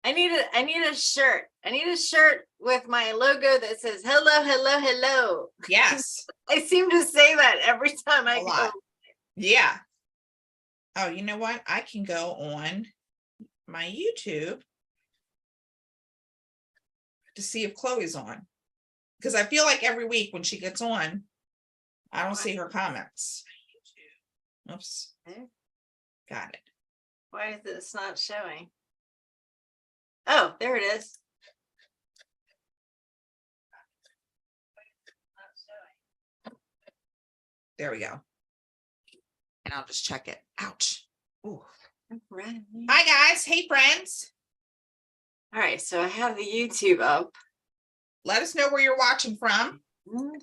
I need a shirt. I need a shirt with my logo that says hello, hello, hello. Yes. I seem to say that every time I A go. lot. Yeah. Oh, you know what? I can go on my YouTube to see if Chloe's on. Because I feel like every week when she gets on, I don't see her comments. Oops. Okay. Got it. Why is this not showing? Oh, there it is. There we go. And I'll just check it. Ouch. Ooh. Right. Hi, guys. Hey, friends. All right, so I have the YouTube up. Let us know where you're watching from. Mm-hmm.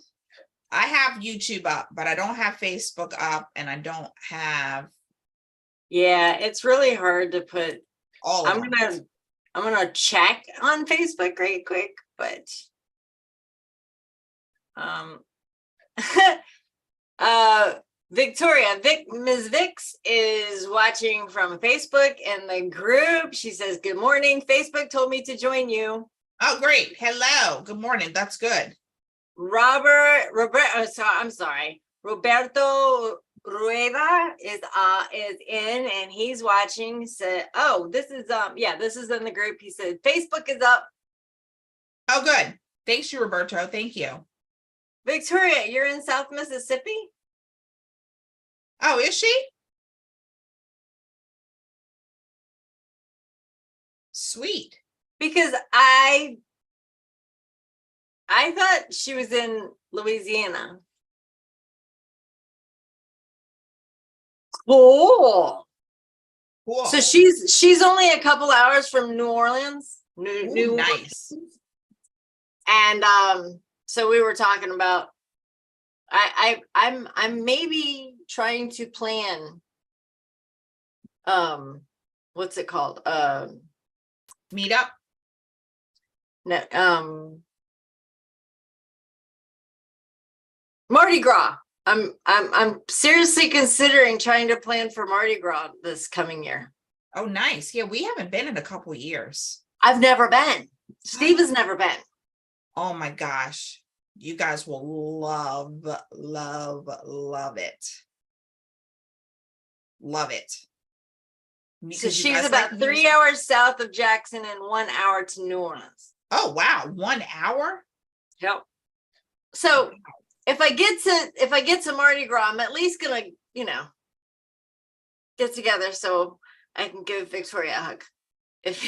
I have YouTube up, but I don't have Facebook up, and I don't have. Yeah, it's really hard to put All of them. I'm gonna check on Facebook right quick, but Victoria, Ms. Vix is watching from Facebook in the group. She says, good morning. Facebook told me to join you. Oh, great. Hello. Good morning. That's good. I'm sorry. Roberto Rueda is in and he's watching. Said, oh, this is this is in the group. He said Facebook is up. Oh, good. Thanks, you, Roberto. Thank you. Victoria, you're in South Mississippi? Oh, is she? Sweet. Because I thought she was in Louisiana. Cool. Cool. So she's only a couple hours from New Orleans. Ooh, nice. And so we were talking about I'm maybe trying to plan what's it called? Meetup? No, Mardi Gras. I'm seriously considering trying to plan for Mardi Gras this coming year. Oh, nice. Yeah, we haven't been in a couple of years. I've never been. Steve has never been. Oh my gosh. You guys will love, love, love it. Love it. So she's about 3 hours south of Jackson and 1 hour to New Orleans. Oh, wow. 1 hour? Yep. So if I get to Mardi Gras, I'm at least gonna, get together so I can give Victoria a hug. If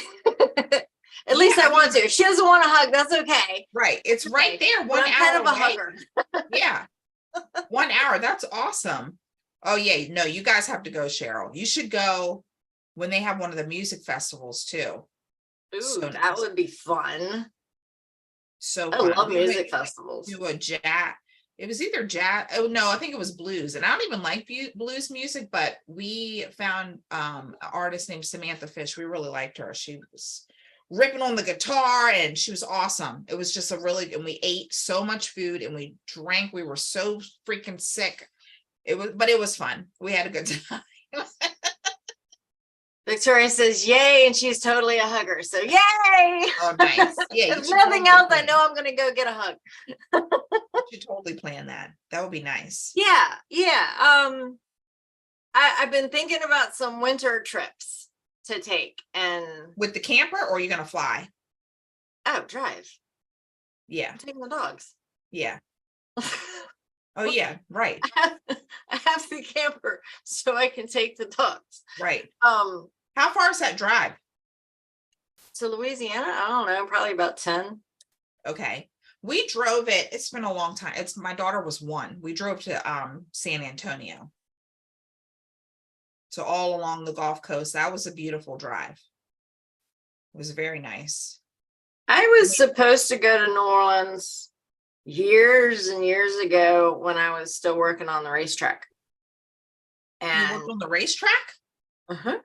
at least I want to. If she doesn't want a hug, that's okay. Right. It's right there. 1 hour. I'm kind of a hugger. Yeah. 1 hour. That's awesome. Oh, yeah. No, you guys have to go, Cheryl. You should go when they have one of the music festivals too. Ooh, so that would be fun. So I love music festivals. Do a jazz. It was either jazz. Oh no, I think it was blues. And I don't even like blues music, but we found an artist named Samantha Fish. We really liked her. She was ripping on the guitar and she was awesome. It was just and we ate so much food and we drank. We were so freaking sick. But it was fun. We had a good time. Victoria says, yay, and she's totally a hugger. So yay! Oh, nice. Yeah. If nothing else, I know I'm gonna go get a hug. You should totally plan that. That would be nice. Yeah. I've been thinking about some winter trips to take. And with the camper, or are you gonna fly? Oh, drive. Yeah. I'm taking the dogs. Yeah. Oh yeah, right. I have the camper so I can take the dogs. Right. How far is that drive? To Louisiana? I don't know, probably about 10. Okay. We drove it. It's been a long time. My daughter was 1. We drove to San Antonio. So all along the Gulf Coast. That was a beautiful drive. It was very nice. I was supposed to go to New Orleans years and years ago when I was still working on the racetrack. And you worked on the racetrack? Uh-huh.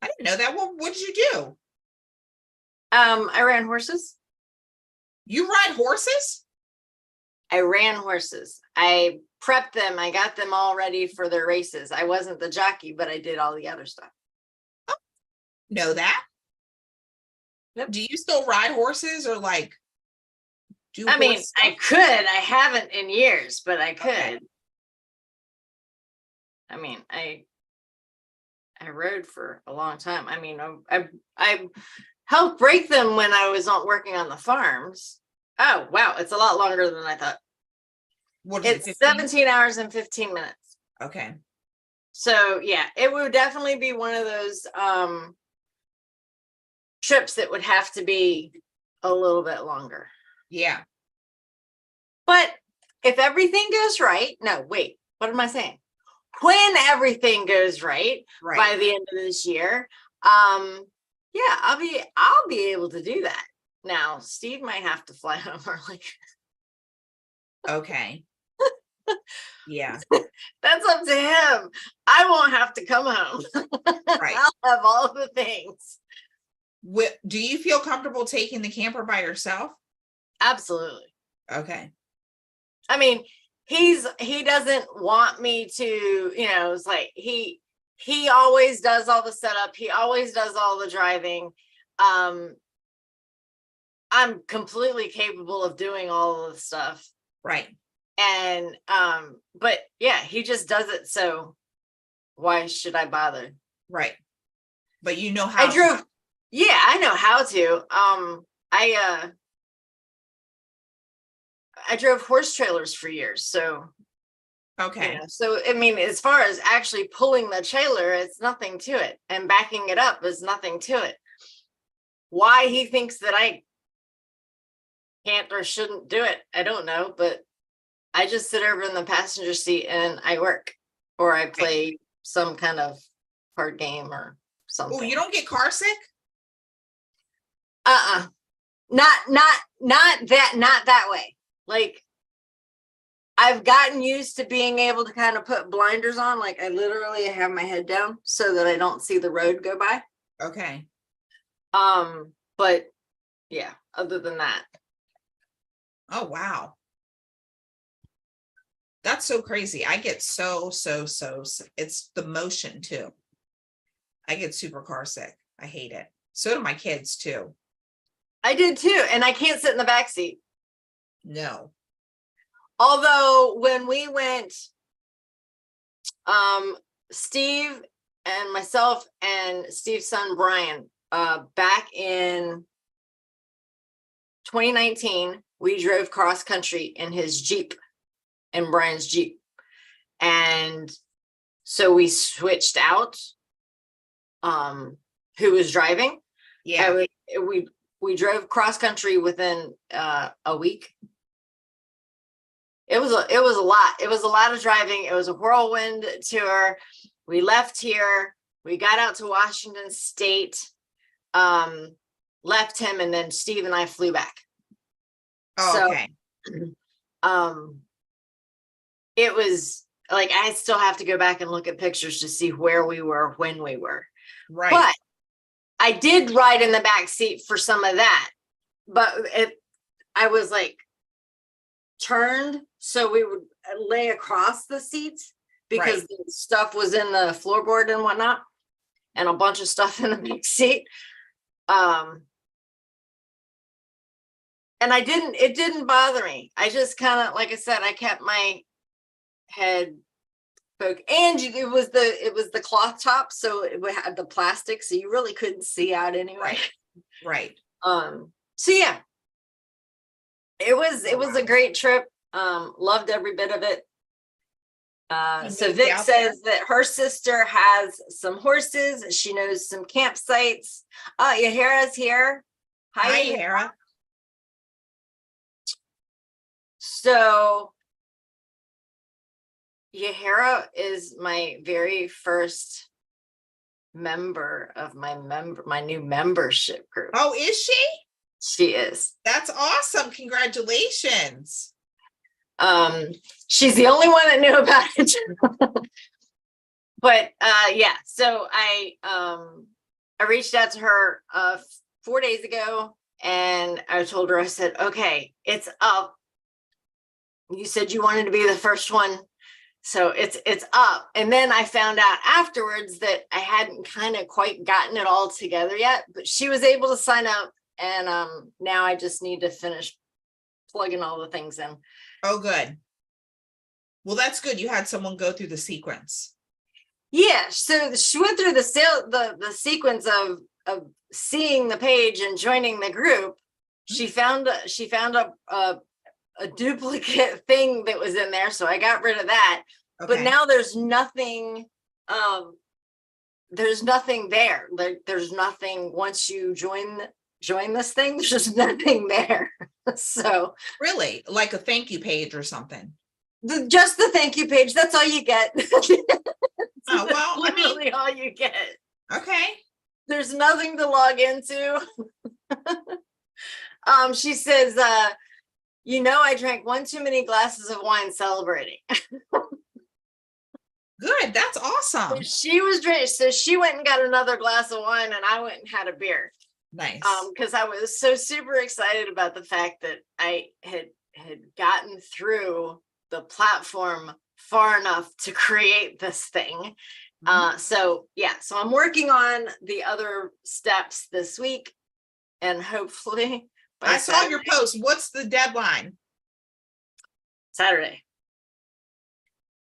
I didn't know that. Well, what did you do? I ran horses. You ride horses? I ran horses. I prepped them. I got them all ready for their races. I wasn't the jockey, but I did all the other stuff. Oh, know that? Yep. Do you still ride horses or like do I mean, horse I stuff? could. I haven't in years, but I could. Okay. I mean, I rode for a long time. I mean, I helped break them when I was not working on the farms. Oh, wow. It's a lot longer than I thought. What is it, It's 15? 17 hours and 15 minutes. Okay. So yeah, it would definitely be one of those trips that would have to be a little bit longer. Yeah. But if everything goes right, no, wait, what am I saying? When everything goes right, Right. by the end of this year, yeah, I'll be able to do that. Now, Steve might have to fly home early. Okay. Yeah. That's up to him. I won't have to come home. Right. I'll have all the things. Do you feel comfortable taking the camper by yourself? Absolutely. Okay. I mean, he doesn't want me to, it's like he always does all the setup. He always does all the driving. I'm completely capable of doing all of the stuff. Right. And but yeah, he just does it, so why should I bother? Right. But you know how yeah, I know how to. I drove horse trailers for years, so okay. so I mean, as far as actually pulling the trailer, it's nothing to it, and backing it up is nothing to it. Why he thinks that I can't or shouldn't do it, I don't know, but I just sit over in the passenger seat and I work, or I play some kind of card game or something. Oh, you don't get car sick? Not that way. Like, I've gotten used to being able to kind of put blinders on. Like, I literally have my head down so that I don't see the road go by. Okay. But yeah, other than that. Oh, wow. That's so crazy. I get so it's the motion too. I get super car sick. I hate it. So do my kids too. I did too. And I can't sit in the back seat. No. Although when we went, Steve and myself and Steve's son, Brian, back in 2019, we drove cross country in his Jeep, in Brian's Jeep. And so we switched out who was driving. Yeah. We drove cross country within a week. It was a lot. It was a lot of driving. It was a whirlwind tour. We left here. We got out to Washington State, left him, and then Steve and I flew back. Oh, okay. It was like, I still have to go back and look at pictures to see where we were when we were. Right. But I did ride in the back seat for some of that. But I was like turned, so we would lay across the seats because the stuff was in the floorboard and whatnot, and a bunch of stuff in the back seat. And it didn't bother me. I just kind of, like I said, I kept my head poke, and it was the cloth top, so it had the plastic, so you really couldn't see out anyway. Right. So yeah, it was a great trip. Loved every bit of it. So Vic says that her sister has some horses. She knows some campsites. Yahira's here. Hi, Yahira. So Yahira is my very first member of my new membership group. Oh, is she? She is. That's awesome. Congratulations. She's the only one that knew about it. But yeah, so I reached out to her 4 days ago, and I told her, I said, okay, it's up. You said you wanted to be the first one, so it's up. And then I found out afterwards that I hadn't kind of quite gotten it all together yet, but she was able to sign up and now I just need to finish plugging all the things in. Oh, good. Well, that's good. You had someone go through the sequence. Yeah, so she went through the sequence of seeing the page and joining the group. She found a duplicate thing that was in there, so I got rid of that. Okay. But now there's nothing there. There's nothing once you join this thing, there's just nothing there. So Really, like a thank you page or something. Just the thank you page, that's all you get. Oh, well, I mean, literally all you get. okay. There's nothing to log into. She says, I drank one too many glasses of wine celebrating. Good. That's awesome. She was drinking, so she went and got another glass of wine, and I went and had a beer. Nice. Because I was so super excited about the fact that I had gotten through the platform far enough to create this thing. So I'm working on the other steps this week, and hopefully I saw your post. What's the deadline? Saturday.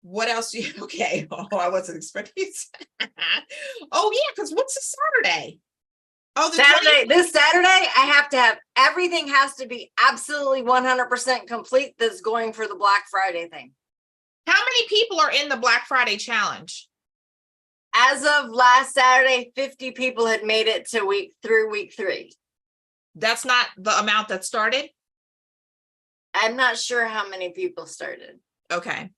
What else do you okay? Oh, I wasn't expecting. Oh yeah, because what's the Saturday? Oh, the Saturday, 20th? this Saturday, I have to have everything has to be absolutely 100% complete that's going for the Black Friday thing. How many people are in the Black Friday challenge? As of last Saturday, 50 people had made it to week 3. That's not the amount that started? I'm not sure how many people started, Okay.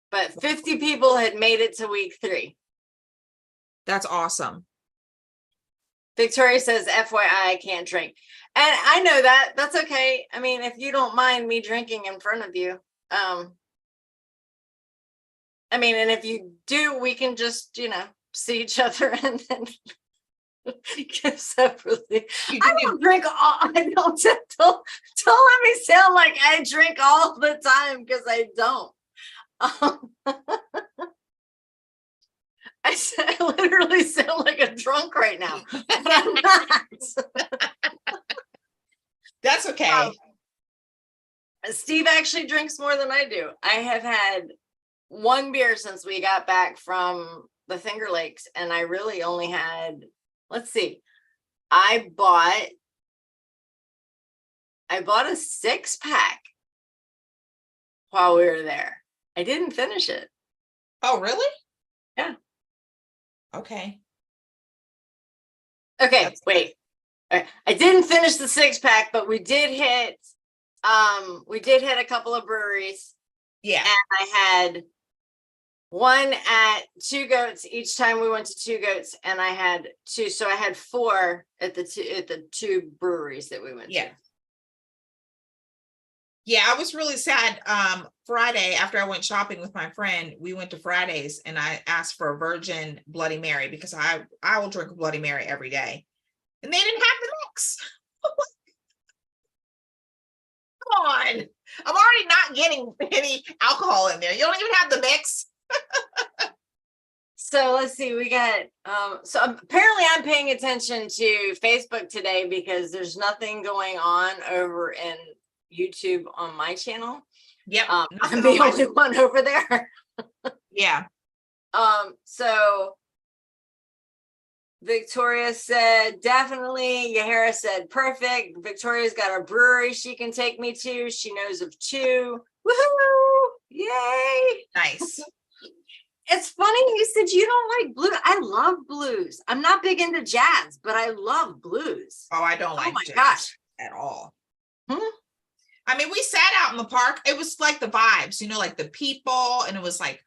but 50 people had made it to week 3. That's awesome. Victoria says, FYI, I can't drink. And I know that. That's okay. I mean, if you don't mind me drinking in front of you. And if you do, we can just, see each other and then give separately. I don't drink all, I don't let me sound like I drink all the time, because I don't. I literally sound like a drunk right now, but I'm not. That's okay. Steve actually drinks more than I do. I have had one beer since we got back from the Finger Lakes, and I really only had, let's see, I bought a 6-pack while we were there. I didn't finish it. Oh, really? Yeah. Okay. Okay, wait. All right. I didn't finish the 6-pack, but we did hit a couple of breweries. Yeah. And I had one at Two Goats each time we went to Two Goats, and I had 2, so I had 4 at the two breweries that we went to. Yeah, I was really sad. Friday, after I went shopping with my friend, we went to Fridays, and I asked for a virgin Bloody Mary because I will drink a Bloody Mary every day, and they didn't have the mix. Come on, I'm already not getting any alcohol in there. You don't even have the mix. So let's see, we got so apparently I'm paying attention to Facebook today because there's nothing going on over in YouTube on my channel. Yep. I'm the only one over there. Yeah. So Victoria said definitely. Yahara said perfect. Victoria's got a brewery she can take me to. She knows of 2. Woohoo! Yay! Nice. It's funny you said you don't like blues. I love blues. I'm not big into jazz, but I love blues. Oh, I don't like my jazz gosh. at all. Hmm? I mean, we sat out in the park. It was like the vibes, like the people, and it was like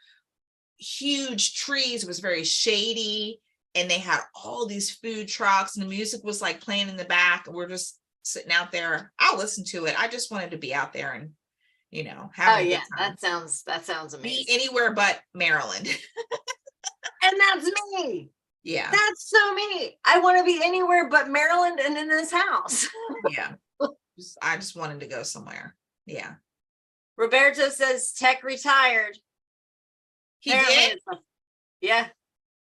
huge trees. It was very shady, and they had all these food trucks, and the music was like playing in the back. And we're just sitting out there. I'll listen to it. I just wanted to be out there and have a good time. That sounds amazing. Be anywhere but Maryland. And that's me. Yeah. That's so me. I want to be anywhere but Maryland and in this house. Yeah. I just wanted to go somewhere. Yeah. Roberto says tech retired. He did? Yeah.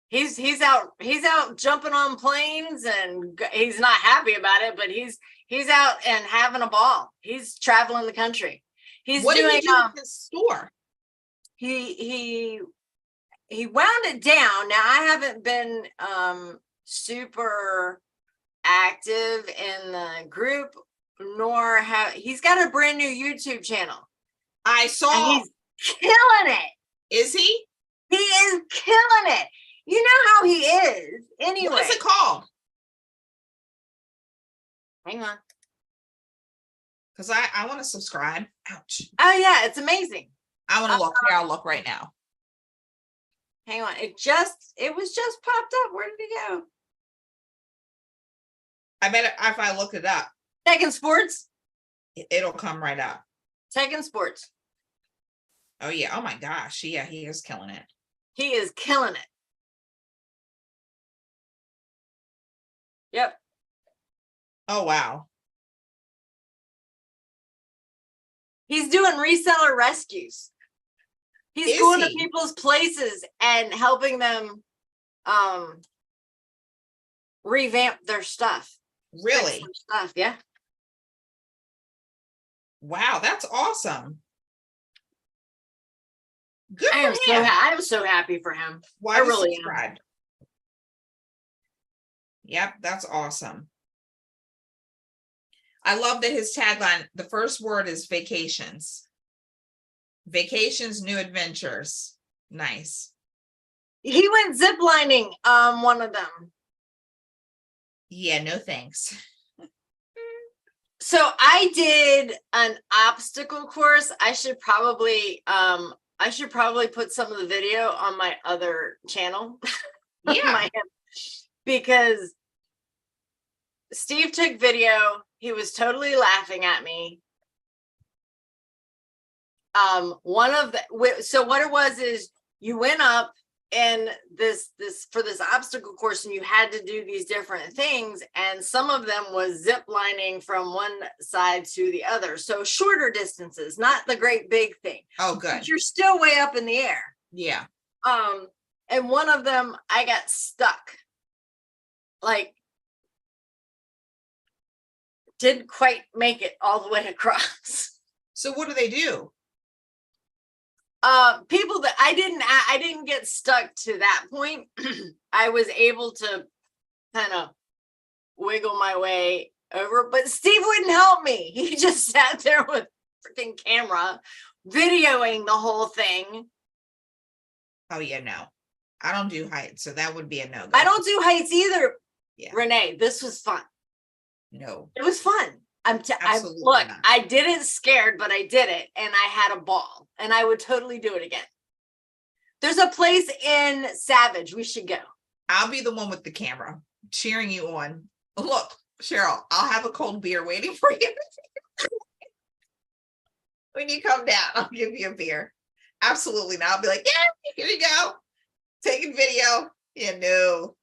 He's out jumping on planes, and he's not happy about it, but he's out and having a ball. He's traveling the country. He's What doing did he do with his store? he wound it down. Now I haven't been super active in the group, nor have he's got a brand new YouTube channel. I And saw. he's killing it. Is he? He is killing it. You know how he is. Anyway, What is it called? hang on. Because I want to subscribe. Ouch. Oh yeah, it's amazing. I want to look. Here, I'll look right now. Hang on. It was just popped up. Where did it go? I bet if I look it up, Tekken Sports. it'll come right up. Tekken Sports. Oh yeah. Oh my gosh. Yeah, he is killing it. He is killing it. Yep. Oh wow. He's doing reseller rescues. He's Is going to he? people's places and helping them revamp their stuff. Fix Really? their stuff. Yeah. Wow, that's awesome. Good I for him. am so happy for him. Why I to really am. subscribe? Yep, that's awesome. I love that his tagline, the first word is vacations. Vacations, new adventures. Nice. He went ziplining, one of them. Yeah, no thanks. So I did an obstacle course. I should probably put some of the video on my other channel. Yeah. Because Steve took video. He was totally laughing at me. So what it was is you went up and this for this obstacle course, and you had to do these different things, and some of them was zip lining from one side to the other, so shorter distances, not the great big thing. Oh, good. But you're still way up in the air. Yeah. And one of them I got stuck, like didn't quite make it all the way across. So what do they do? People that I didn't get stuck to that point. I was able to kind of wiggle my way over, but Steve wouldn't help me. He just sat there with freaking camera videoing the whole thing. Oh yeah, no. I don't do heights, so that would be a no-go. I don't do heights either. Yeah. Renee, this was fun. No. It was fun. Absolutely Look, not. I did it scared, but I did it and I had a ball, and I would totally do it again. There's a place in Savage. We should go. I'll be the one with the camera cheering you on. Look, Cheryl, I'll have a cold beer waiting for you. When you come down, I'll give you a beer. Absolutely not. I'll be like, yeah, here you go. Taking video. Yeah, no.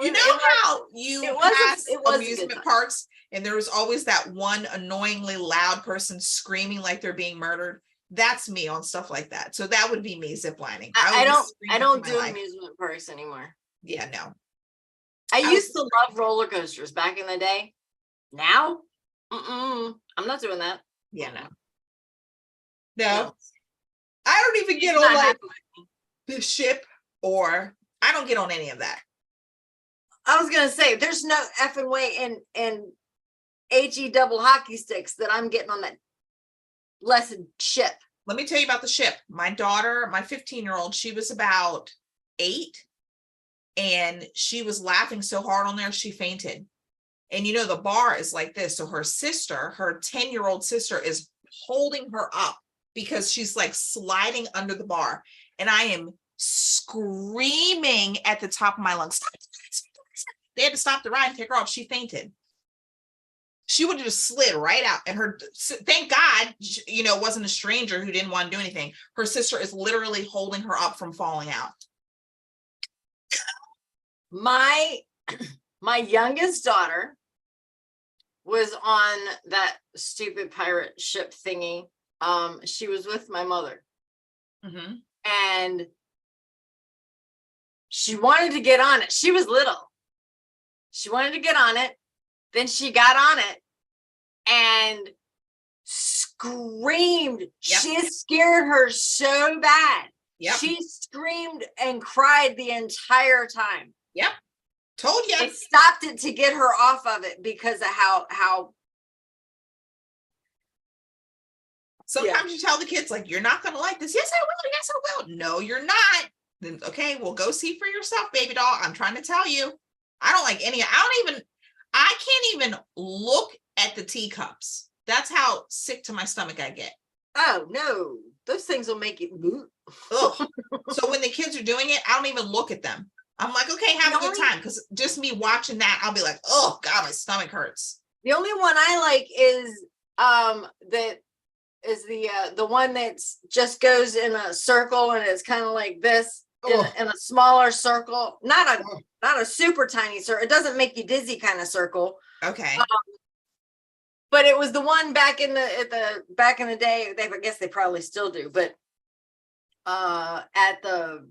You know how you pass amusement parks and there was always that one annoyingly loud person screaming like they're being murdered? That's me on stuff like that. So that would be me ziplining. I don't do amusement parks anymore. Yeah, no. I used to love roller coasters back in the day. Now, I'm not doing that. Yeah, no. I don't even get on like the ship, or I don't get on any of that. I was gonna say there's no effing way in HE double hockey sticks that I'm getting on that blessed ship. Let me tell you about the ship. My daughter, my 15-year-old, she was about 8, and she was laughing so hard on there she fainted. And you know, the bar is like this, so her sister, her 10-year-old sister, is holding her up because she's like sliding under the bar, and I am screaming at the top of my lungs, stop. They had to stop the ride and take her off. She fainted. She would have just slid right out. And thank God, you know, it wasn't a stranger who didn't want to do anything. Her sister is literally holding her up from falling out. My youngest daughter was on that stupid pirate ship thingy. She was with my mother. Mm-hmm. And She wanted to get on it. She was little. She wanted to get on it. Then she got on it and screamed. Yep. She scared her so bad. Yep. She screamed and cried the entire time. Yep. Told you. I stopped it to get her off of it because of how sometimes you tell the kids, like, you're not going to like this. Yes, I will. Yes, I will. No, you're not. Then, okay, well, go see for yourself, baby doll. I'm trying to tell you. I don't like any. I can't even look at the teacups. That's how sick to my stomach I get. Oh, no. Those things will make it move. Ugh. So when the kids are doing it, I don't even look at them. I'm like, okay, have a good time. Because just me watching that, I'll be like, oh, God, my stomach hurts. The only one I like is the one that's just goes in a circle and it's kind of like this in a smaller circle, not a super tiny circle. It doesn't make you dizzy kind of circle. Okay. But it was the one back in the day. I guess they probably still do, but at the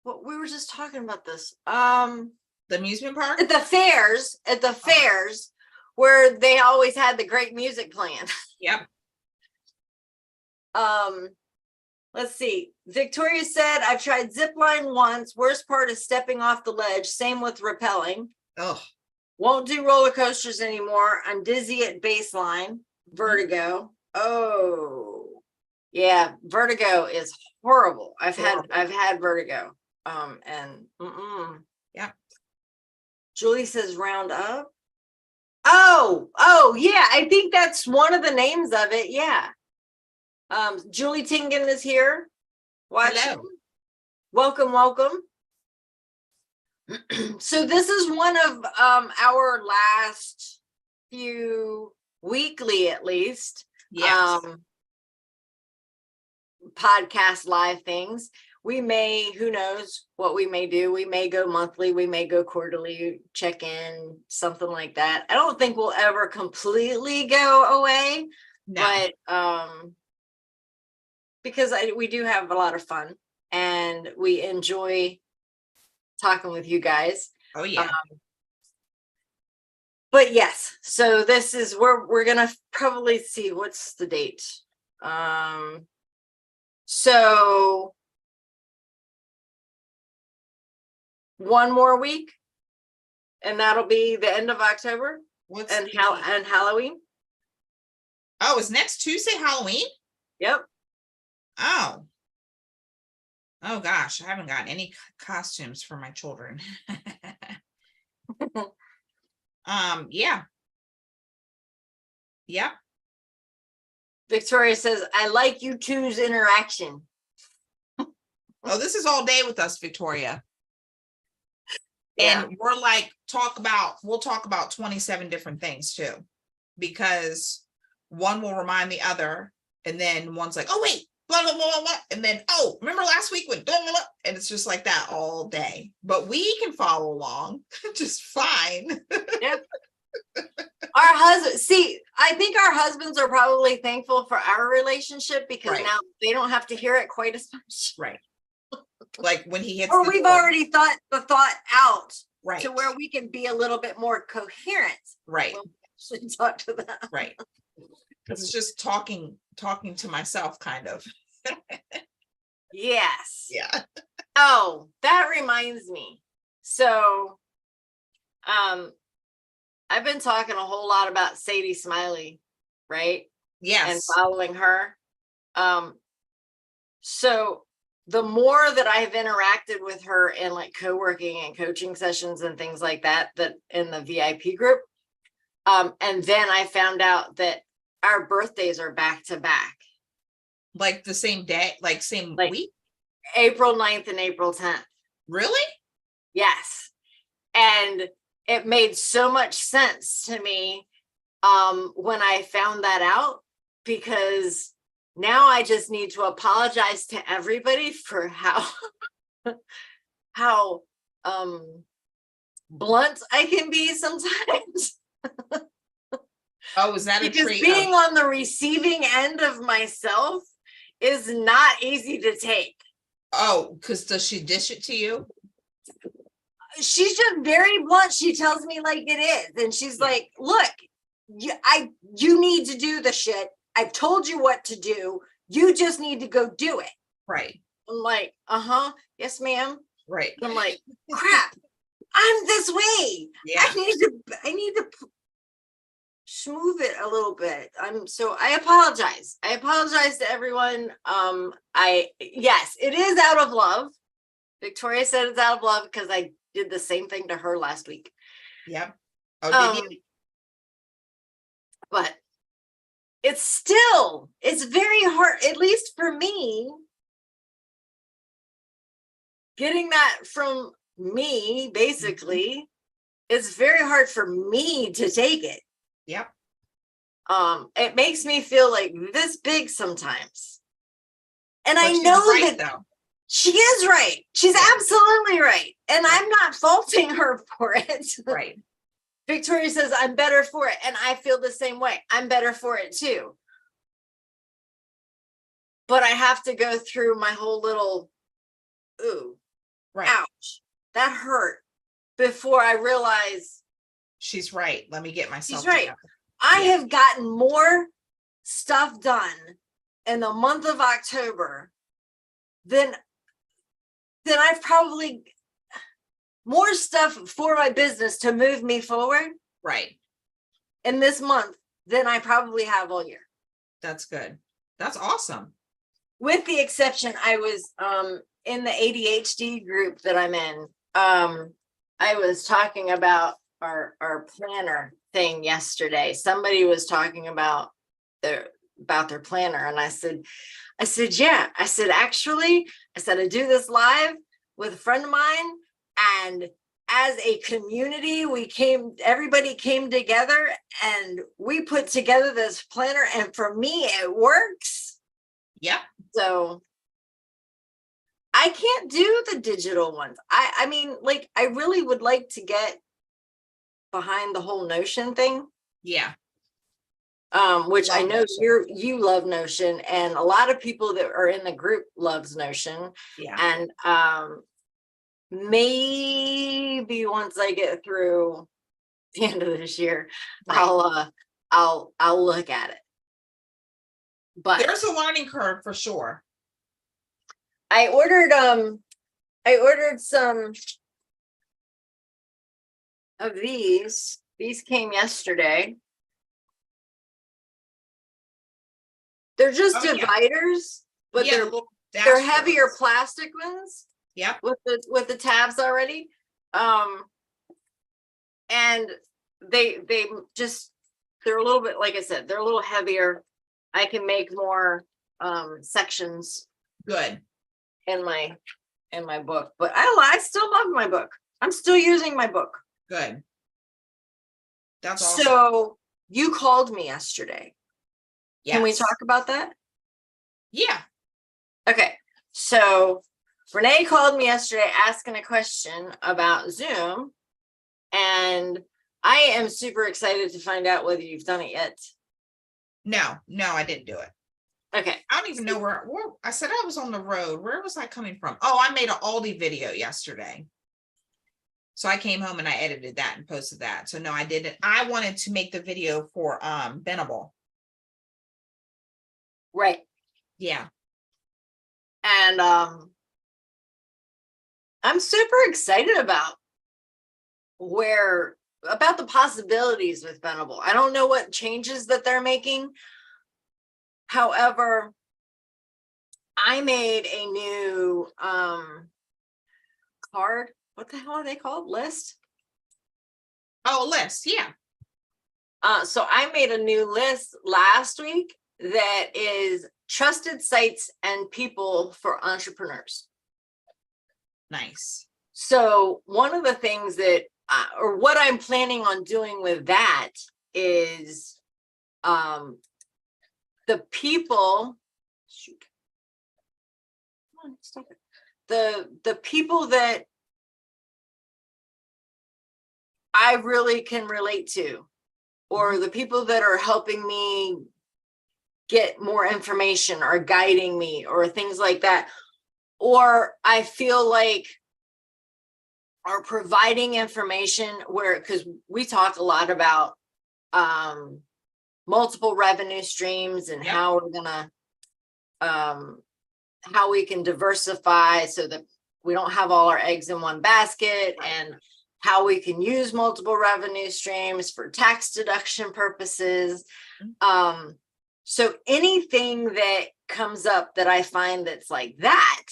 we were just talking about this. The amusement park? At the fairs where they always had the great music playing. Yep. Let's see. Victoria said, I've tried zip line once. Worst part is stepping off the ledge. Same with rappelling. Oh. Won't do roller coasters anymore. I'm dizzy at baseline. Vertigo. Oh. Yeah, vertigo is horrible. I've had vertigo. Yeah. Julie says round up. Oh yeah, I think that's one of the names of it. Yeah. Julie Tingen is here. Watching. Hello. Welcome. So this is one of our last few weekly, at least, Yes. podcast live things. We may, who knows what we may do. We may go monthly, we may go quarterly, check in, something like that. I don't think we'll ever completely go away, No. but because we do have a lot of fun and we enjoy talking with you guys. Oh yeah. But yes, so this is where we're gonna probably see what's the date. So one more week, and that'll be the end of October. What's and Halloween. Oh, is next Tuesday Halloween? Yep. Oh gosh, I haven't gotten any costumes for my children. Yeah. Yep. Victoria says, I like you two's interaction. Oh, this is all day with us, Victoria. Yeah. And we're like, we'll talk about 27 different things too, because one will remind the other, and then one's like, oh wait, blah blah blah blah, and then, oh, remember last week with blah blah blah, and it's just like that all day. But we can follow along just fine. Yep. Our husbands, see, I think our husbands are probably thankful for our relationship because Right. now they don't have to hear it quite as much. Right. Like when he hits Or the we've door. already thought the thought out Right. to where we can be a little bit more coherent Right. when we actually talk to them. Right. It's just talking to myself, kind of. Yes. Yeah. Oh, that reminds me. So, I've been talking a whole lot about Sadie Smiley, right? Yes. And following her. So the more that I've interacted with her in like co-working and coaching sessions and things like that in the VIP group. And then I found out that our birthdays are back to back. Like the same day, like same week? April 9th and April 10th. Really? Yes. And it made so much sense to me when I found that out, because now I just need to apologize to everybody for how blunt I can be sometimes. Oh, is that a Because trait being on the receiving end of myself is not easy to take. Oh, because does she dish it to you? She's just very blunt. She tells me like it is. And she's like, look, you need to do the shit. I've told you what to do. You just need to go do it. Right. I'm like, yes, ma'am. Right. I'm like, crap, I'm this way. Yeah. I need to smooth it a little bit. I apologize. I apologize to everyone. Yes, it is out of love. Victoria said it's out of love because I did the same thing to her last week. Yep. Oh, did you? But it's very hard, at least for me, getting that from me, basically. It's very hard for me to take it. Yep. It makes me feel like this big sometimes. And But I she's know right, that though. she is right. She's absolutely right. And I'm not faulting her for it. Right. Victoria says, I'm better for it. And I feel the same way. I'm better for it too. But I have to go through my whole little, ooh, Right. ouch, that hurt, before I realize She's right. Let me get myself she's right. together. I have gotten more stuff done in the month of October than I've probably, more stuff for my business to move me forward Right. in this month than I probably have all year. That's good. That's awesome. With the exception, I was in the ADHD group that I'm in. I was talking about our planner thing yesterday. Somebody was talking about their planner, and I said, yeah. I said, actually, I do this live with a friend of mine, and as a community, everybody came together and we put together this planner, and for me, it works. Yep. So I can't do the digital ones. I mean, like, I really would like to get behind the whole Notion thing. Yeah. Which I Love know Notion. you love Notion, and a lot of people that are in the group loves Notion. Yeah. And maybe once I get through the end of this year, Right. I'll look at it. But There's a learning curve for sure. I ordered some of these. These came yesterday. They're just dividers, but Yeah, they're heavier plastic ones. Yep. With the tabs already. And they're a little bit, like I said, they're a little heavier. I can make more sections. Good. In my book, but I still love my book. I'm still using my book. Good. That's awesome. So you called me yesterday. Yes. Can we talk about that? Yeah. Okay. So Renee called me yesterday asking a question about Zoom, and I am super excited to find out whether you've done it yet. No, I didn't do it. Okay. I don't even know where I said I was on the road. Where was I coming from? Oh, I made an Aldi video yesterday. So I came home and I edited that and posted that. So no, I didn't. I wanted to make the video for Benable. Right. Yeah. And I'm super excited about the possibilities with Benable. I don't know what changes that they're making. However, I made a new card. What the hell are they called? List? Oh, list. Yeah. So I made a new list last week that is trusted sites and people for entrepreneurs. Nice. So one of the things that, or what I'm planning on doing with that is the people, shoot. Come on, stop it. The people that I really can relate to, or the people that are helping me get more information or guiding me or things like that. Or I feel like are providing information where, because we talk a lot about multiple revenue streams and Yep. how we're gonna how we can diversify so that we don't have all our eggs in one basket, Right. and how we can use multiple revenue streams for tax deduction purposes. So anything that comes up that I find that's like that,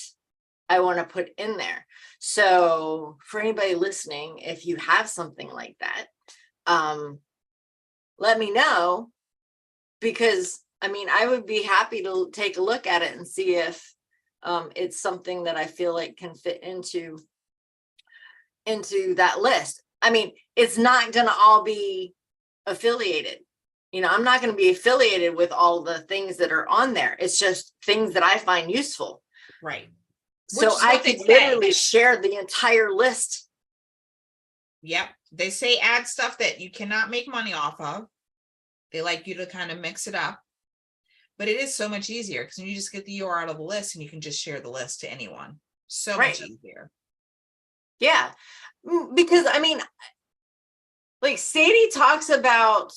I want to put in there. So for anybody listening, if you have something like that, let me know, because I mean, I would be happy to take a look at it and see if it's something that I feel like can fit into that list. I mean, it's not going to all be affiliated. You know, I'm not going to be affiliated with all the things that are on there. It's just things that I find useful. Right. So Which is I what they could say. literally share the entire list. Yep. They say add stuff that you cannot make money off of. They like you to kind of mix it up. But it is so much easier because you just get the URL of the list and you can just share the list to anyone. So Right. much easier. Yeah. Because I mean, like Sadie talks about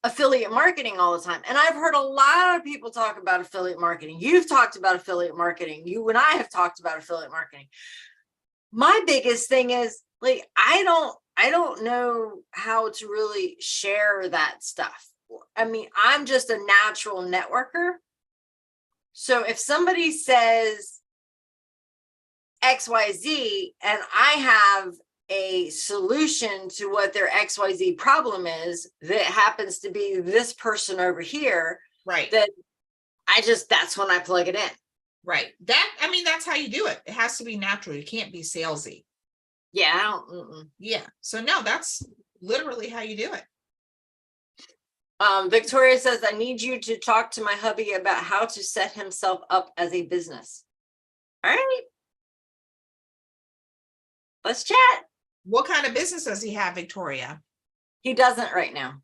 affiliate marketing all the time. And I've heard a lot of people talk about affiliate marketing. You've talked about affiliate marketing. You and I have talked about affiliate marketing. My biggest thing is like, I don't know how to really share that stuff. I mean, I'm just a natural networker. So if somebody says XYZ and I have a solution to what their XYZ problem is that happens to be this person over here, Right. that that's when I plug it in. Right. I mean, that's how you do it. It has to be natural. You can't be salesy. Yeah, I don't. Yeah. So no, that's literally how you do it. Victoria says, I need you to talk to my hubby about how to set himself up as a business. All right. Let's chat. What kind of business does he have, Victoria? He doesn't right now.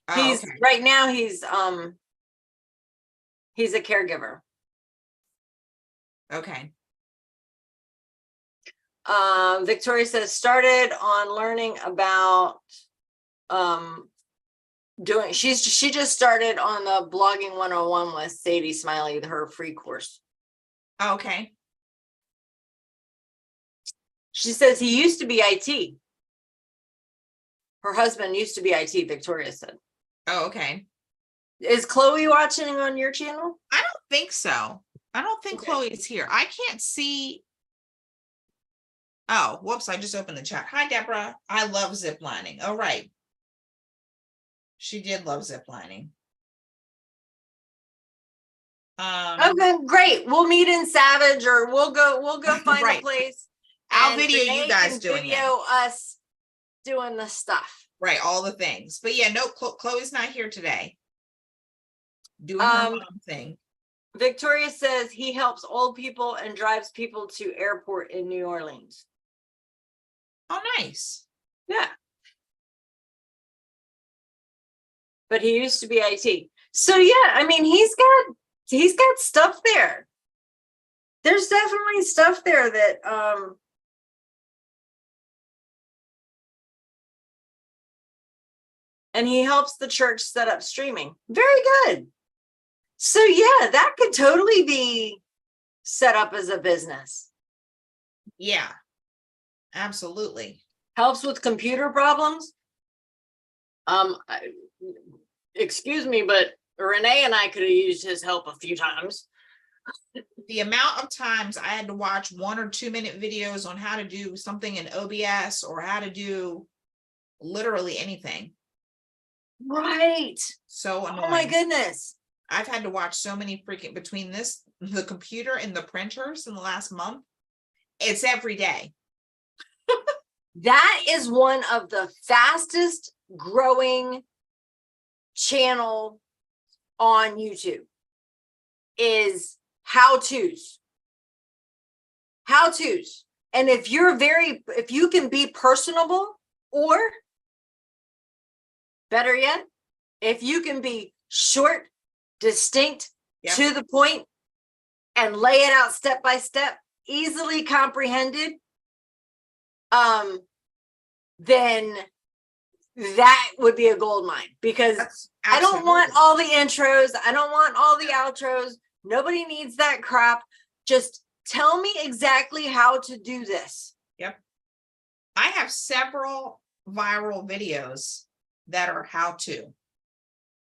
Oh, okay. Right now he's a caregiver. Okay. Victoria says, started on learning about she just started on the blogging 101 with Sadie Smiley, her free course. Okay. She says he used to be IT. Her husband used to be IT, Victoria said. Oh, okay. Is Chloe watching on your channel? I don't think so. I don't think Okay. Chloe is here. I can't see. Oh, whoops. I just opened the chat. Hi, Deborah. I love ziplining. Oh, right. She did love ziplining. Okay, great. We'll meet in Savage, or we'll go find Right. a place. I'll and video Renee you guys can doing it. video us doing the stuff. Right, all the things. But yeah, no, Chloe's not here today. Doing her mom thing. Victoria says he helps old people and drives people to airport in New Orleans. Oh, nice. Yeah. But he used to be IT. So yeah, I mean, he's got stuff there. There's definitely stuff there that and he helps the church set up streaming. Very good. So yeah, that could totally be set up as a business. Yeah, absolutely. Helps with computer problems. Excuse me, but Renee and I could have used his help a few times. The amount of times I had to watch 1 or 2 minute videos on how to do something in OBS or how to do literally anything. Right. So annoying. Oh my goodness. I've had to watch so many freaking between the computer and the printers in the last month. It's every day. That is one of the fastest growing channel on YouTube is how-tos. How-tos. And if you can be personable, or better yet, if you can be short, distinct, Yep. to the point, and lay it out step by step, easily comprehended, then that would be a gold mine, because I don't want all the intros. I don't want all the outros. Nobody needs that crap. Just tell me exactly how to do this. Yep. I have several viral videos that are how to.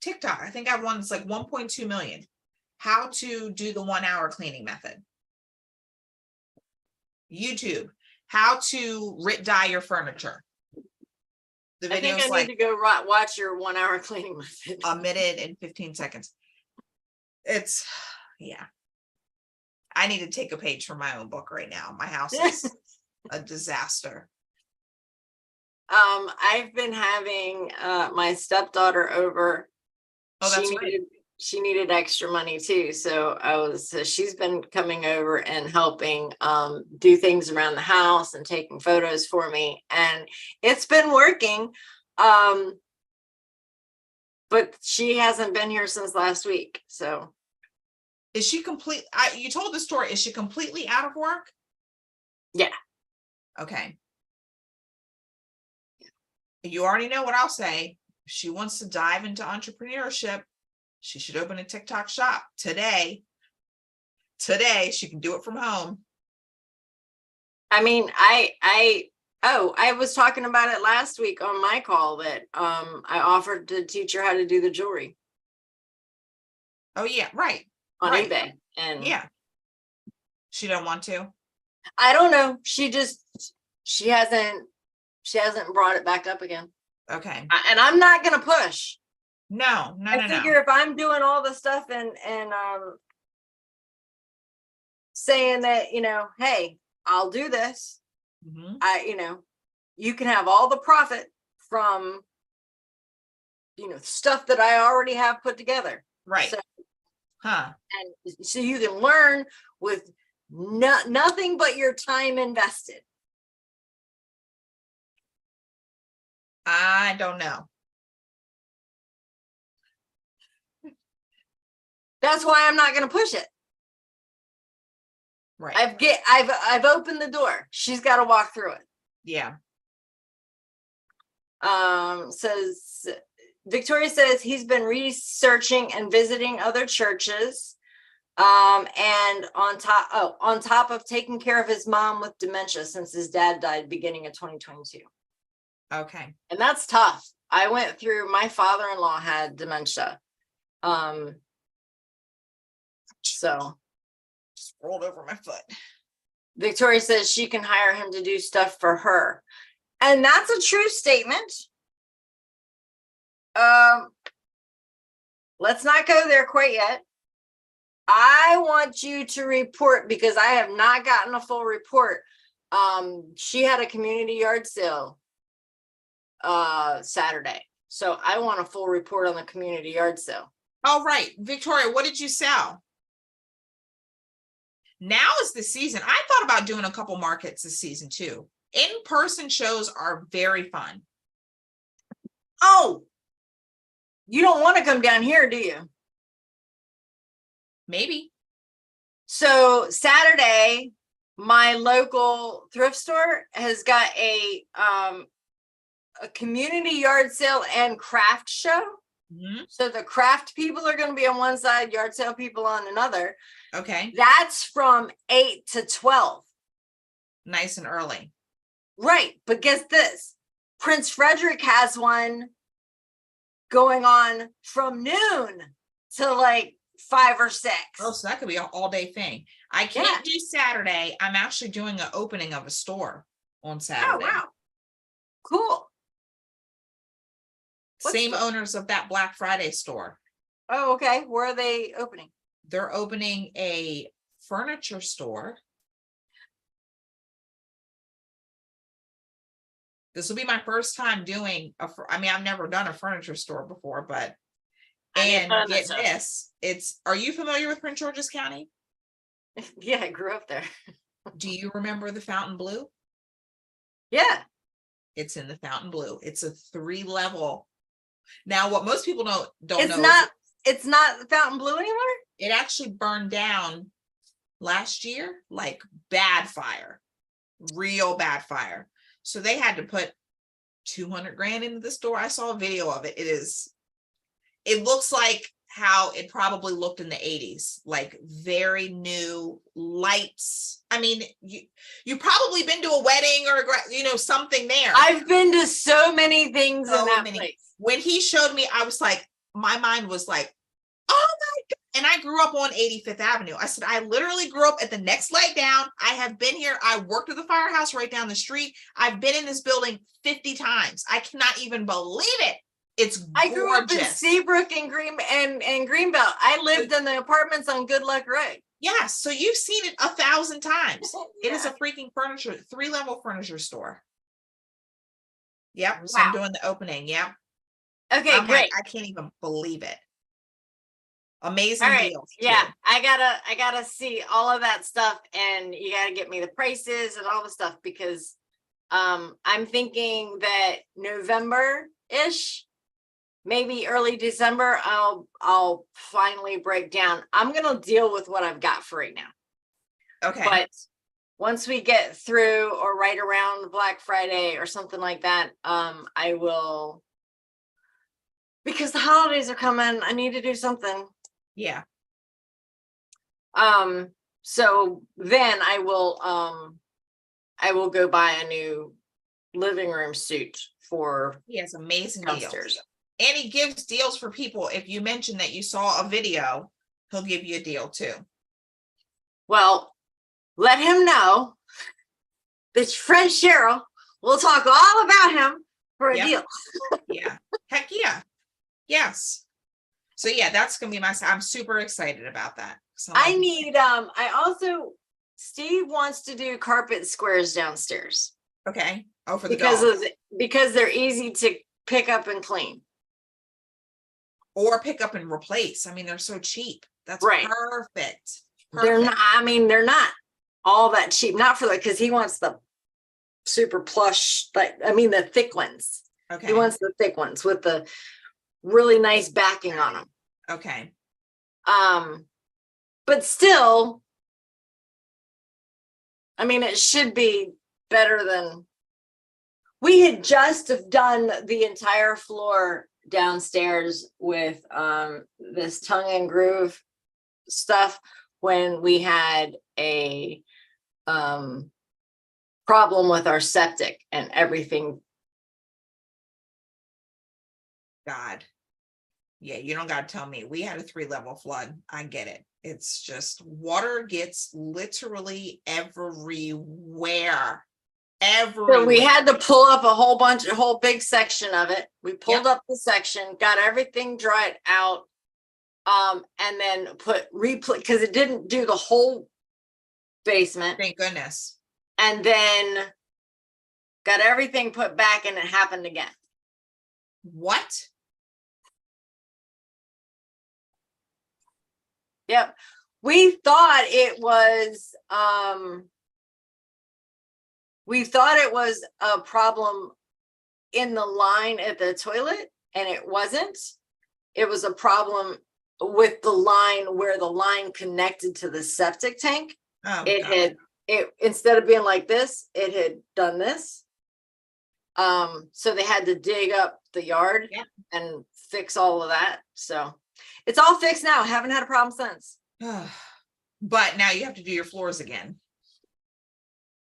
TikTok, I think I have one that's like 1.2 million. How to do the 1 hour cleaning method. YouTube, how to dye your furniture. The I think video's I like need to go watch your 1 hour cleaning method. a minute and 15 seconds. It's, yeah. I need to take a page from my own book right now. My house is a disaster. I've been having my stepdaughter over. Oh, that's right. She needed extra money too. So she's been coming over and helping do things around the house and taking photos for me. And it's been working. But she hasn't been here since last week. So is she complete? You told the story. Is she completely out of work? Yeah. Okay. You already know what I'll say. If she wants to dive into entrepreneurship, she should open a TikTok shop today. Today, she can do it from home. I mean, I was talking about it last week on my call that I offered to teach her how to do the jewelry. Oh yeah, right. On right. eBay. And yeah. She don't want to. I don't know. She hasn't brought it back up again. Okay. And I'm not gonna push. No. I figure if I'm doing all the stuff and saying that, hey, I'll do this. Mm-hmm. You can have all the profit from, stuff that I already have put together. Right. So, and so you can learn with nothing but your time invested. I don't know. That's why I'm not going to push it. Right. I've opened the door. She's got to walk through it. Yeah. Says Victoria says he's been researching and visiting other churches. And on top of taking care of his mom with dementia since his dad died beginning of 2022. Okay. And that's tough. I went through, my father-in-law had dementia. So just rolled over my foot. Victoria says she can hire him to do stuff for her. And that's a true statement. Let's not go there quite yet. I want you to report, because I have not gotten a full report. She had a community yard sale Saturday. So I want a full report on the community yard sale. Oh, right. Victoria, what did you sell? Now is the season. I thought about doing a couple markets this season too. In-person shows are very fun. Oh, you don't want to come down here, do you? Maybe. So Saturday, my local thrift store has got a community yard sale and craft show. Mm-hmm. So the craft people are going to be on one side, yard sale people on another. Okay. That's from 8 to 12. Nice and early. Right. But guess this. Prince Frederick has one going on from noon to like 5 or 6. Oh, so that could be an all-day thing. I can't do Saturday. I'm actually doing an opening of a store on Saturday. Oh, wow. Cool. Same owners of that Black Friday store. Oh, okay. Where are they opening? They're opening a furniture store. This will be my first time doing I've never done a furniture store before, but and get this, are you familiar with Prince George's County? Yeah, I grew up there. Do you remember the Fountain Blue? Yeah. It's in the Fountain Blue. It's a 3-level. Now, what most people don't know. it's not fountain blue anymore? It actually burned down last year, like bad fire, real bad fire. So they had to put 200 grand into the store. I saw a video of it. It looks like how it probably looked in the 80s, like very new lights. I mean, you probably been to a wedding or something there. I've been to so many things in that place. When he showed me, I was like, my mind was like, oh my God. And I grew up on 85th Avenue. I said, I literally grew up at the next light down. I have been here. I worked at the firehouse right down the street. I've been in this building 50 times. I cannot even believe it. It's gorgeous. I grew up in Seabrook and Greenbelt. I lived in the apartments on Good Luck Road. Yes. So you've seen it 1,000 times. Yeah. It is a freaking 3-level furniture store. Yep. Wow. So I'm doing the opening. Yep. Okay, I'm great. like, I can't even believe it. Amazing All right. deals. Yeah, too. I gotta see all of that stuff, and you gotta get me the prices and all the stuff, because I'm thinking that November-ish, maybe early December, I'll finally break down. I'm gonna deal with what I've got for right now. Okay. But once we get through, or right around Black Friday or something like that, I will, because the holidays are coming. I need to do something. Yeah. So then I will go buy a new living room suit for He has amazing downstairs. deals. And he gives deals for people. If you mention that you saw a video, he'll give you a deal too. Well, let him know that your friend Cheryl will talk all about him for a deal. Yeah. Heck yeah. Yes. So yeah, that's gonna be I'm super excited about that. So Steve wants to do carpet squares downstairs. Okay. Oh, for the because they're easy to pick up and clean. Or pick up and replace. I mean, they're so cheap. That's right. Perfect. They're not all that cheap. Not for because he wants the super plush, the thick ones. Okay. He wants the thick ones with the really nice backing on them. Okay. But still, I mean, it should be better than, we had just done the entire floor downstairs with this tongue and groove stuff when we had a problem with our septic and everything. God. Yeah, you don't got to tell me. We had a 3-level flood. I get it. It's just water gets literally everywhere. So we had to pull up a whole big section of it. We pulled up the section, got everything dried out, and then because it didn't do the whole basement. Thank goodness. And then got everything put back, and it happened again. What? Yep. We thought it was a problem in the line at the toilet, and it wasn't. It was a problem with the line where the line connected to the septic tank. Oh, it instead of being like this, it had done this. So they had to dig up the yard and fix all of that. So it's all fixed now. Haven't had a problem since. But now you have to do your floors again.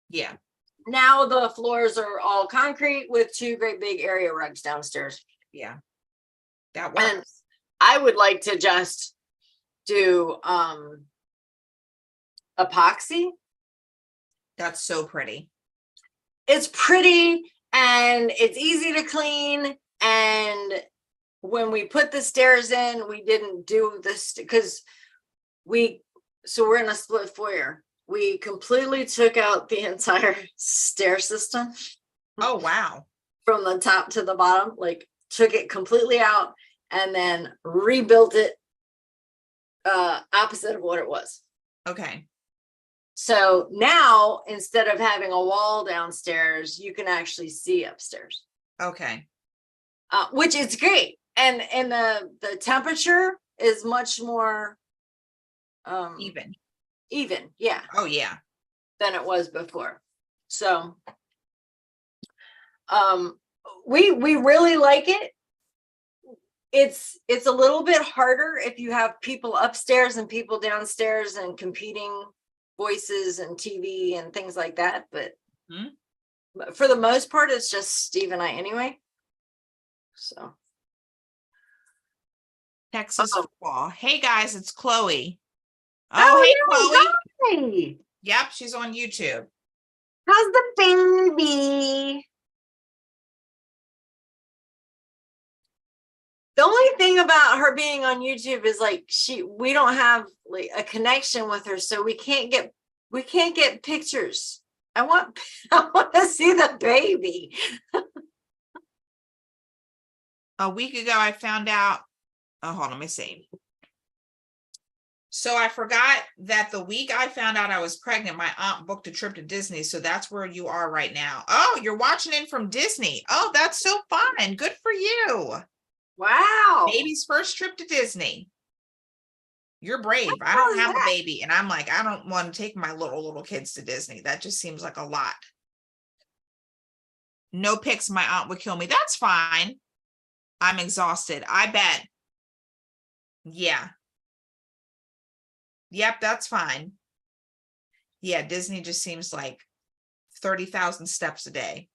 Yeah. Now the floors are all concrete with 2 great big area rugs downstairs. Yeah. That works. And I would like to just do epoxy. That's so pretty. It's pretty and it's easy to clean. And when we put the stairs in, we didn't do this because we're in a split foyer. We completely took out the entire stair system. Oh, wow. From the top to the bottom, like took it completely out and then rebuilt it opposite of what it was. Okay. So now instead of having a wall downstairs, you can actually see upstairs. Okay. Which is great. And the temperature is much more even, yeah, Oh, yeah. than it was before. So we really like it. It's a little bit harder if you have people upstairs and people downstairs and competing voices and TV and things like that, but for the most part it's just Steve and I anyway. So Texas football. Hey guys, it's Chloe. Oh, Hey yeah, Chloe. hi. Yep, she's on YouTube. How's the baby? The only thing about her being on YouTube is like we don't have like a connection with her, so we can't get pictures. I want to see the baby. A week ago, I found out. Oh, hold on, let me see. So I forgot that the week I found out I was pregnant, my aunt booked a trip to Disney. So that's where you are right now. Oh, you're watching in from Disney. Oh, that's so fun. Good for you. Wow. Baby's first trip to Disney. You're brave. I don't have a baby. And I'm like, I don't want to take my little kids to Disney. That just seems like a lot. No pics. My aunt would kill me. That's fine. I'm exhausted. I bet. Yeah. Yep, that's fine. Yeah, Disney just seems like 30,000 steps a day.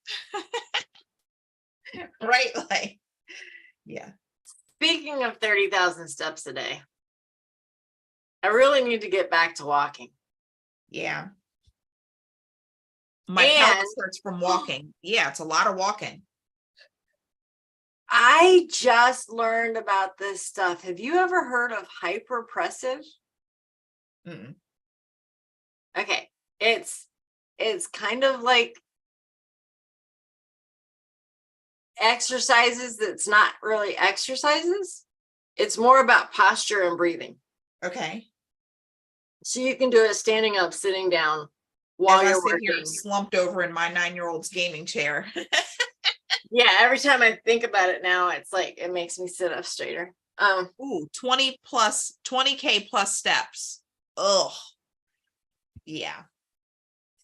Right? Like, yeah. Speaking of 30,000 steps a day, I really need to get back to walking. Yeah. My pelvis hurts from walking. Yeah, it's a lot of walking. I just learned about this stuff. Have you ever heard of hyperpressive? Mm-mm. Okay, it's kind of like exercises that's not really exercises. It's more about posture and breathing. Okay. So you can do it standing up, sitting down, while As you're I sit working. here slumped over in my 9-year-old's gaming chair. Yeah, every time I think about it now, it's like it makes me sit up straighter. Ooh, 20K plus steps. Ugh. Yeah.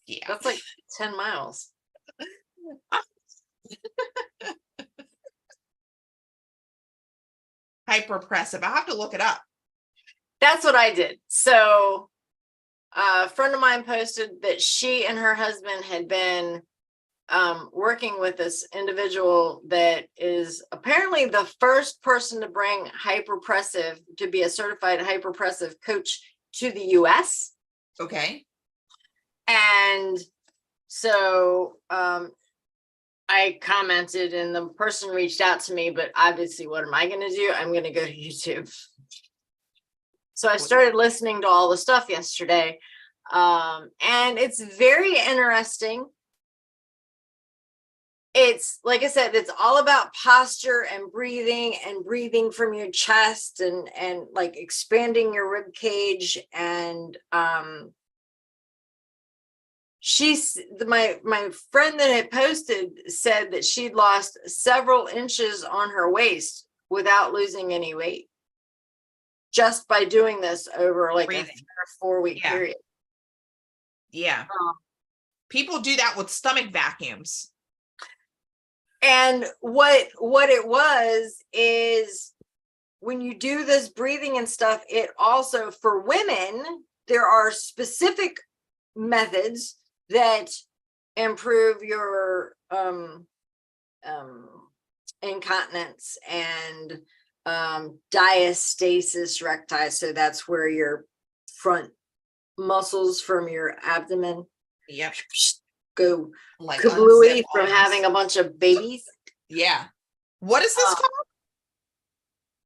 Yeah. That's like 10 miles. Hyperpressive. I'll have to look it up. That's what I did. So a friend of mine posted that she and her husband had been working with this individual that is apparently the first person to bring hyperpressive to be a certified hyperpressive coach to the US. Okay. And so I commented and the person reached out to me, but obviously what am I going to do? I'm going to go to YouTube. So I started listening to all the stuff yesterday. And it's very interesting. It's like I said, it's all about posture and breathing from your chest and like expanding your rib cage. And my friend that had posted said that she'd lost several inches on her waist without losing any weight, just by doing this over like a 3 or 4 week period. Yeah. People do that with stomach vacuums. And what it was is when you do this breathing and stuff, it also, for women, there are specific methods that improve your incontinence and diastasis recti. So that's where your front muscles from your abdomen go like kablooey from having a bunch of babies. Yeah. What is this called?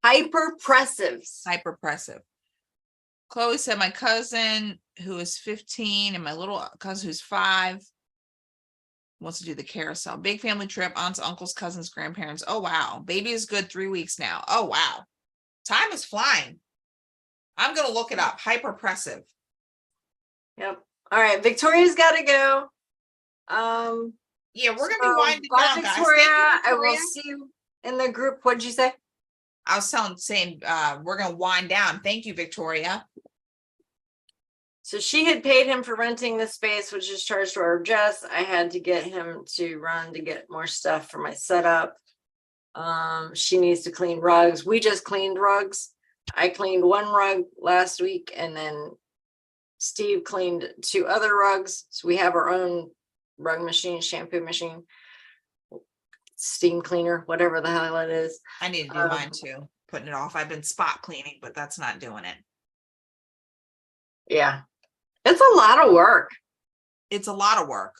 Hyperpressives. Hyperpressive. Chloe said my cousin who is 15 and my little cousin who's 5 wants to do the carousel. Big family trip, aunts, uncles, cousins, grandparents. Oh, wow. Baby is good 3 weeks now. Oh, wow. Time is flying. I'm going to look it up. Hyperpressive. Yep. All right. Victoria's got to go. Yeah, we're going to be winding down, guys. Victoria, Thank you, Victoria. I will see you in the group. What'd you say? I was saying, we're gonna wind down. Thank you, Victoria. So she had paid him for renting the space, which is charged to our address. I had to get him to run to get more stuff for my setup. She needs to clean rugs. We just cleaned rugs. I cleaned one rug last week, and then Steve cleaned 2 other rugs. So we have our own rug machine, shampoo machine, steam cleaner, whatever the hell it is. I need to do mine too, putting it off. I've been spot cleaning, but that's not doing it. Yeah. It's a lot of work. It's a lot of work.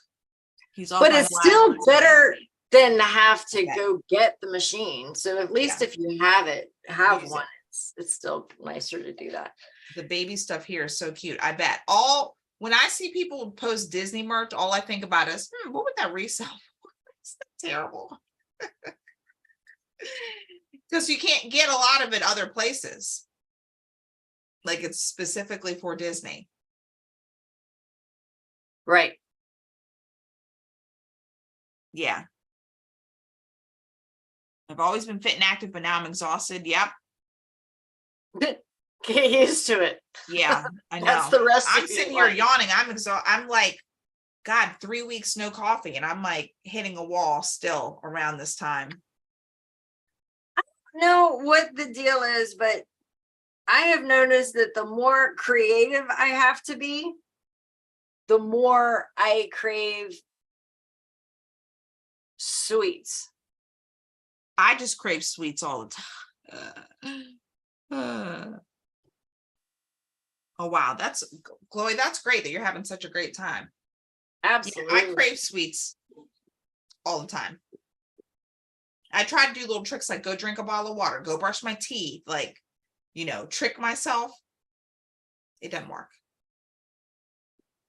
He's But it's still better than to have to go get the machine. So at least if you have it, have one. It's still nicer to do that. The baby stuff here is so cute. I bet when I see people post Disney merch, all I think about is, what would that resell? It's terrible. Because you can't get a lot of it other places. Like it's specifically for Disney. Right. Yeah. I've always been fit and active, but now I'm exhausted. Yep. Get used to it. Yeah, I know. That's the rest I'm of sitting your here life. yawning. I'm exhausted. I'm like, God, 3 weeks no coffee, and I'm like hitting a wall still around this time. I don't know what the deal is, but I have noticed that the more creative I have to be, the more I crave sweets. I just crave sweets all the time. Oh wow, that's Chloe. That's great that you're having such a great time. Absolutely. Yeah, I crave sweets all the time. I try to do little tricks like go drink a bottle of water, go brush my teeth, like, trick myself. It doesn't work.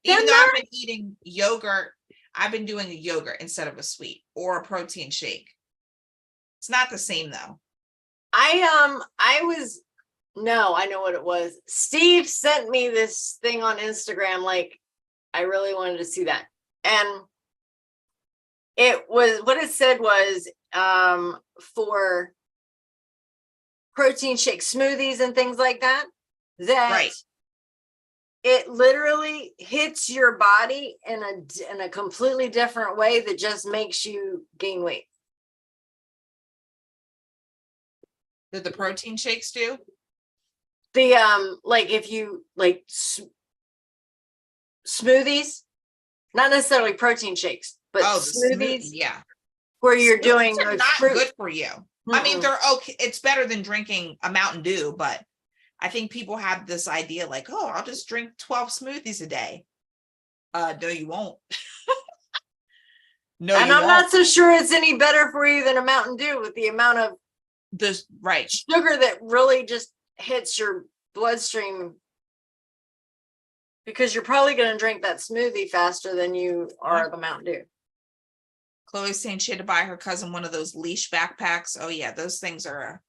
Even though I've been eating yogurt, I've been doing a yogurt instead of a sweet or a protein shake. It's not the same though. I know what it was. Steve sent me this thing on Instagram. Like, I really wanted to see that. And what it said was, for protein shake smoothies and things like that, Right. It literally hits your body in a completely different way that just makes you gain weight. Did the protein shakes do? The like if you like smoothies, not necessarily protein shakes, but smoothies, yeah, where you're doing those are those not fruit. good for you. I mean, they're okay. It's better than drinking a Mountain Dew, but I think people have this idea like, oh, I'll just drink 12 smoothies a day. No, you won't. No, and I'm not so sure it's any better for you than a Mountain Dew with the amount of sugar that really just hits your bloodstream, because you're probably going to drink that smoothie faster than you are the Mountain Dew. Chloe's saying she had to buy her cousin one of those leash backpacks. Oh yeah, those things are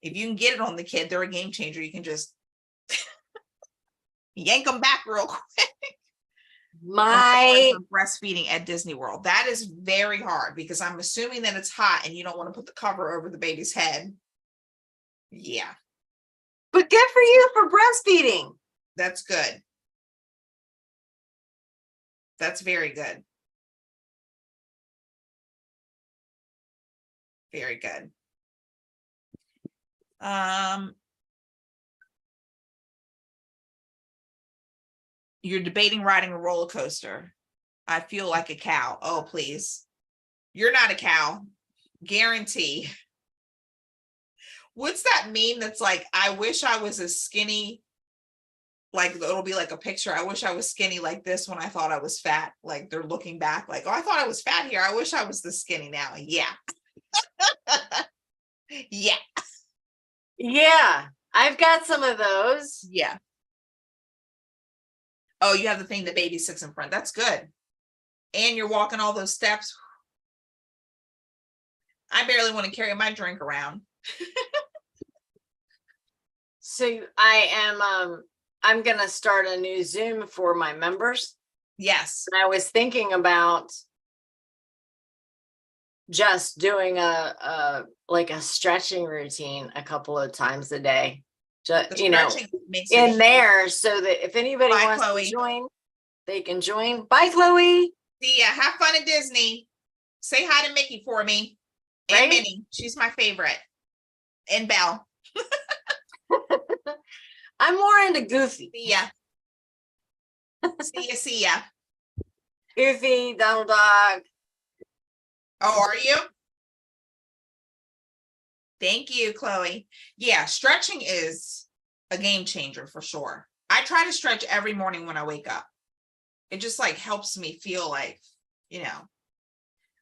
if you can get it on the kid, they're a game changer. You can just yank them back real quick. Breastfeeding at Disney World. That is very hard because I'm assuming that it's hot and you don't want to put the cover over the baby's head. Yeah. But good for you for breastfeeding. That's good. That's very good. Very good. You're debating riding a roller coaster. I feel like a cow. Oh, please. You're not a cow. Guarantee. What's that meme that's like, I wish I was as skinny, like it'll be like a picture. I wish I was skinny like this when I thought I was fat. Like they're looking back like, oh, I thought I was fat here. I wish I was this skinny now. Yeah. Yeah. Yeah. I've got some of those. Yeah. Oh, you have the thing the baby sits in front. That's good. And you're walking all those steps. I barely want to carry my drink around. So I'm going to start a new Zoom for my members. Yes. And I was thinking about just doing like a stretching routine a couple of times a day. The Just, you know, stretching makes it in there so that if anybody Bye, wants Chloe. to join, they can join. Bye, Chloe. See ya. Have fun at Disney. Say hi to Mickey for me. And Right? Minnie. She's my favorite. And Belle. I'm more into Goofy. See ya. See ya. See ya. Goofy, Donald Duck. Oh, are you? Thank you, Chloe. Yeah, stretching is a game changer for sure. I try to stretch every morning when I wake up. It just like helps me feel like, you know,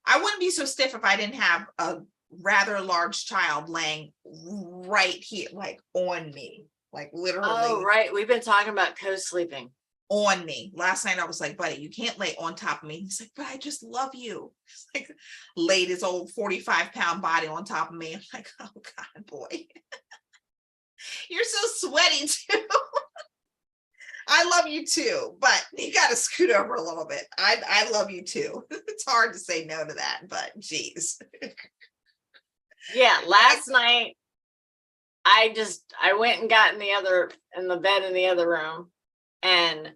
I wouldn't be so stiff if I didn't have a rather large child laying right here, like on me, like literally. Oh, right. We've been talking about co-sleeping. On me. Last night I was like, buddy, you can't lay on top of me. He's like, but I just love you. He's like, laid his old 45-pound body on top of me. I'm like, oh God, boy. You're so sweaty too. I love you too, but you got to scoot over a little bit. I love you too. It's hard to say no to that, but geez. Yeah, last night I went and got in the bed in the other room, and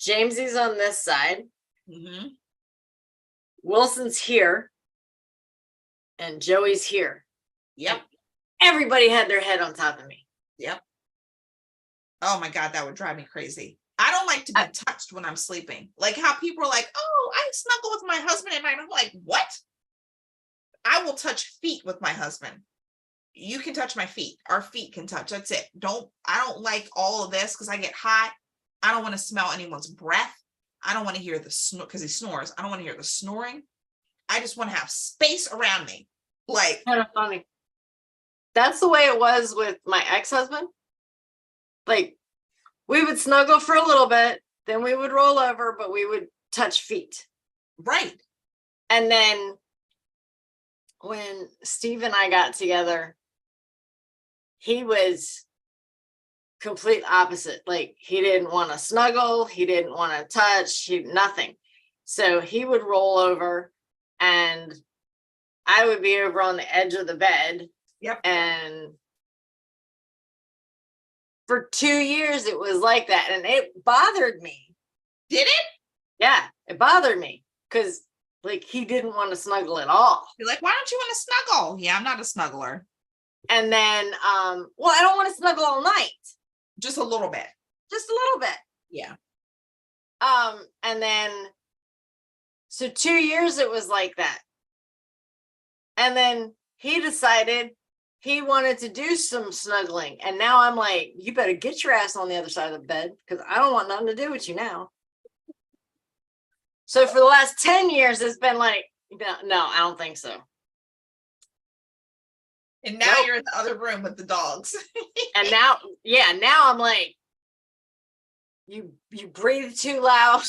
Jamesy's on this side. Mm-hmm. Wilson's here, and Joey's here. Yep. Everybody had their head on top of me. Yep. Oh my God, that would drive me crazy. I don't like to be touched when I'm sleeping. Like how people are like, oh, I snuggle with my husband at night. I'm like, what? I will touch feet with my husband. You can touch my feet. Our feet can touch. That's it. I don't like all of this because I get hot. I don't want to smell anyone's breath. I don't want to hear the snore because he snores. I don't want to hear the snoring. I just want to have space around me. Like, kind of funny. That's the way it was with my ex-husband. Like, we would snuggle for a little bit, then we would roll over, but we would touch feet. right. And then when Steve and I got together, he was complete opposite. Like, he didn't want to snuggle, he didn't want to touch, nothing. So he would roll over and I would be over on the edge of the bed. Yep. And for 2 years it was like that, and it bothered me. Did it? Yeah, it bothered me because like he didn't want to snuggle at all. You're like, why don't you want to snuggle? Yeah, I'm not a snuggler. And then well, I don't want to snuggle all night. Just a little bit. Just a little bit. Yeah. And then so 2 years it was like that. And then he decided he wanted to do some snuggling. And now I'm like, you better get your ass on the other side of the bed because I don't want nothing to do with you now. So for the last 10 years, it's been like, no, I don't think so. And now you're in the other room with the dogs. And now, yeah, now I'm like, you breathe too loud.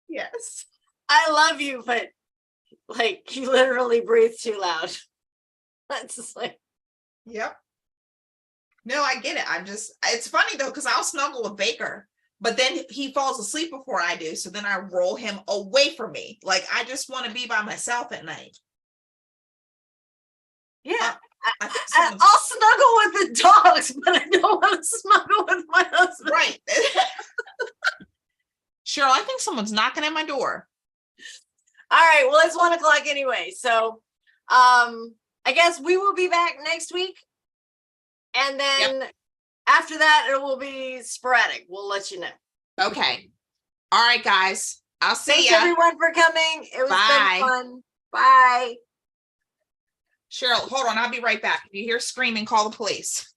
Yes. I love you, but like you literally breathe too loud. That's just like, yep. No, I get it. It's funny though, because I'll snuggle with Baker, but then he falls asleep before I do. So then I roll him away from me. Like, I just want to be by myself at night. yeah. I'll snuggle with the dogs, but I don't want to snuggle with my husband. Right. Cheryl, I think someone's knocking at my door. All right. Well, it's 1 o'clock anyway. So I guess we will be back next week. And then after that, it will be sporadic. We'll let you know. Okay. All right, guys. I'll see Thanks ya. everyone for coming. It was Bye. been fun. Bye. Cheryl, hold on. I'll be right back. If you hear screaming, call the police.